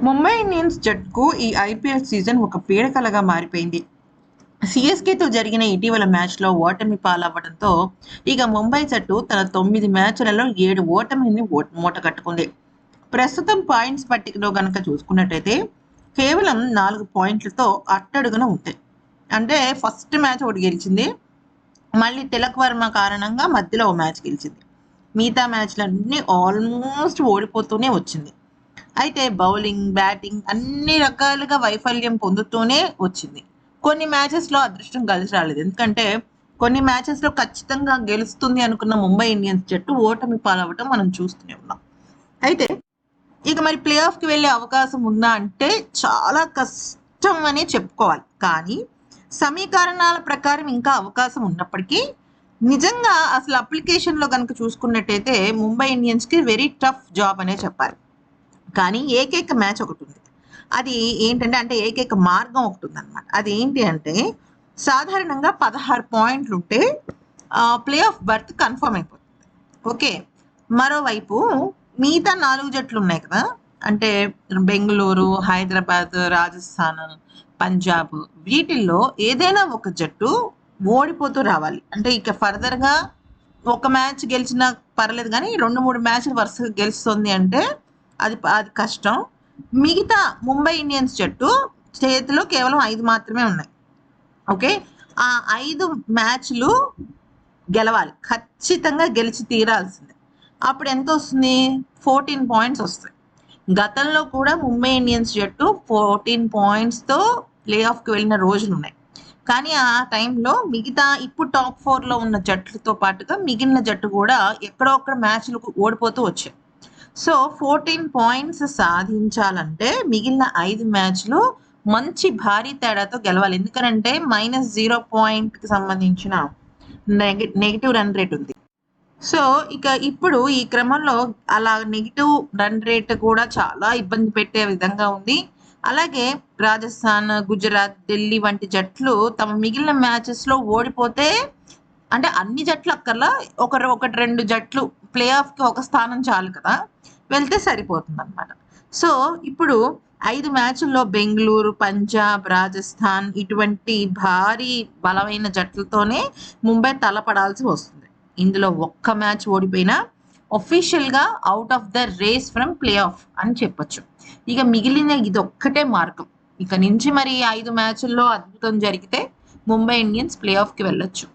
Mumbai Indians జట్టుకు ఈ IPL season ఒక పీడకలగా మారిపోయింది. సిఎస్కేతో జరిగిన ఇటీవల మ్యాచ్లో ఓటమి పాలవ్వడంతో ఇక ముంబై జట్టు తన 9 మ్యాచ్లలో 7 ఓటమిని మూటగట్టుకుంది. ప్రస్తుతం పాయింట్స్ పట్టికలో గనక చూసుకున్నట్టయితే కేవలం 4 పాయింట్లతో అట్టడుగున ఉంది. అంటే ఫస్ట్ మ్యాచ్ ఒకటి గెలిచింది, మళ్ళీ తిలక్ వర్మ కారణంగా మధ్యలో ఓ మ్యాచ్ గెలిచింది. మిగతా మ్యాచ్లన్నీ ఆల్మోస్ట్ ఓడిపోతూనే వచ్చింది. అయితే బౌలింగ్, బ్యాటింగ్ అన్ని రకాలుగా వైఫల్యం పొందుతూనే వచ్చింది. కొన్ని మ్యాచెస్లో అదృష్టం కలిసి రాలేదు. ఎందుకంటే కొన్ని మ్యాచెస్లో ఖచ్చితంగా గెలుస్తుంది అనుకున్న ముంబై ఇండియన్స్ జట్టు ఓటమి పాలవటం మనం చూస్తూనే ఉన్నాం. అయితే ఇక మరి ప్లే ఆఫ్కి వెళ్ళే అవకాశం ఉందా అంటే చాలా కష్టం అనే చెప్పుకోవాలి. కానీ సమీకరణాల ప్రకారం ఇంకా అవకాశం ఉన్నప్పటికీ నిజంగా అసలు అప్లికేషన్లో కనుక చూసుకున్నట్టయితే ముంబై ఇండియన్స్కి వెరీ టఫ్ జాబ్ అనే చెప్పాలి. కానీ ఏకైక మ్యాచ్ ఒకటి ఉంది. అది ఏంటంటే ఏకైక మార్గం ఒకటి ఉందన్నమాట. అది ఏంటి అంటే సాధారణంగా 16 పాయింట్లు ఉంటే ప్లే ఆఫ్ బర్త్ కన్ఫర్మ్ అయిపోతుంది. ఓకే, మరోవైపు మిగతా 4 జట్లు ఉన్నాయి కదా, అంటే బెంగళూరు, హైదరాబాద్, రాజస్థాన్, పంజాబ్, వీటిల్లో ఏదైనా ఒక జట్టు ఓడిపోతూ రావాలి. అంటే ఇక ఫర్దర్గా ఒక మ్యాచ్ గెలిచినా పర్లేదు, కానీ 2-3 మ్యాచ్లు వరుసగా గెలుస్తుంది అంటే అది కష్టం. మిగతా ముంబై ఇండియన్స్ జట్టు చేతిలో కేవలం 5 మాత్రమే ఉన్నాయి. ఓకే, ఆ 5 మ్యాచ్లు గెలవాలి, ఖచ్చితంగా గెలిచి తీరాల్సిందే. అప్పుడు ఎంత వస్తుంది? 14 పాయింట్స్ వస్తాయి. గతంలో కూడా ముంబై ఇండియన్స్ జట్టు 14 పాయింట్స్తో ప్లే ఆఫ్కి వెళ్ళిన రోజులు ఉన్నాయి. కానీ ఆ టైంలో మిగతా ఇప్పుడు టాప్ 4లో ఉన్న జట్లతో పాటుగా మిగిలిన జట్టు కూడా ఎక్కడో ఒక్కడ మ్యాచ్లు ఓడిపోతూ వచ్చాయి. సో 14 పాయింట్స్ సాధించాలంటే మిగిలిన 5 మ్యాచ్లు మంచి భారీ తేడాతో గెలవాలి. ఎందుకంటే -0 పాయింట్కి సంబంధించిన నెగిటివ్ రన్ రేట్ ఉంది. సో ఇక ఇప్పుడు ఈ క్రమంలో అలా నెగిటివ్ రన్ రేట్ కూడా చాలా ఇబ్బంది పెట్టే విధంగా ఉంది. అలాగే రాజస్థాన్, గుజరాత్, ఢిల్లీ వంటి జట్లు తమ మిగిలిన మ్యాచెస్లో ఓడిపోతే, అంటే అన్ని జట్లు అక్కర్లా, ఒకటి 2 జట్లు ప్లే ఆఫ్కి ఒక స్థానం చాలు కదా, వెళ్తే సరిపోతుంది అనమాట. సో ఇప్పుడు 5 మ్యాచ్ల్లో బెంగళూరు, పంజాబ్, రాజస్థాన్ ఇటువంటి భారీ బలమైన జట్లతోనే ముంబై తలపడాల్సి వస్తుంది. ఇందులో ఒక్క మ్యాచ్ ఓడిపోయినా ఒఫీషియల్గా out of the race from playoff అని చెప్పొచ్చు. ఇక మిగిలిన ఇదొక్కటే మార్గం. ఇక నుంచి మరి 5 మ్యాచ్ల్లో అద్భుతం జరిగితే ముంబై ఇండియన్స్ ప్లే ఆఫ్కి వెళ్ళొచ్చు.